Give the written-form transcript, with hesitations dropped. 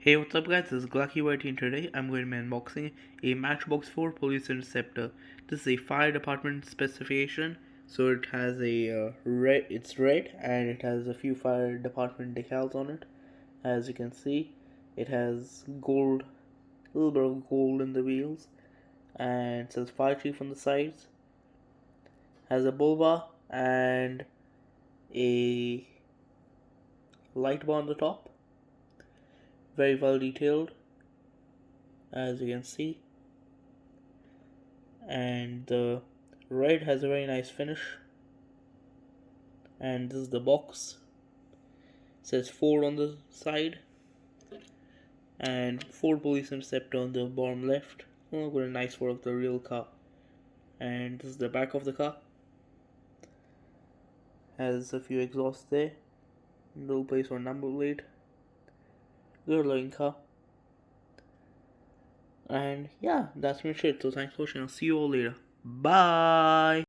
Hey, what's up guys, this is Glucky White and today I'm going to be unboxing a Matchbox 4 Police Interceptor. This is a fire department specification, so it has it's red and it has a few fire department decals on it. As you can see, it has gold, a little bit of gold in the wheels, and it says fire chief on the sides. Has a bull bar and a light bar on the top. Very well detailed, as you can see, and the red has a very nice finish. And this is the box. It says Ford on the side and Ford Police Interceptor on the bottom left. Oh, got a nice photo of the real car. And this is the back of the car. Has a few exhausts there, little place for number plate. Good looking car. And yeah, that's my shit. So thanks for watching. I'll see you all later. Bye.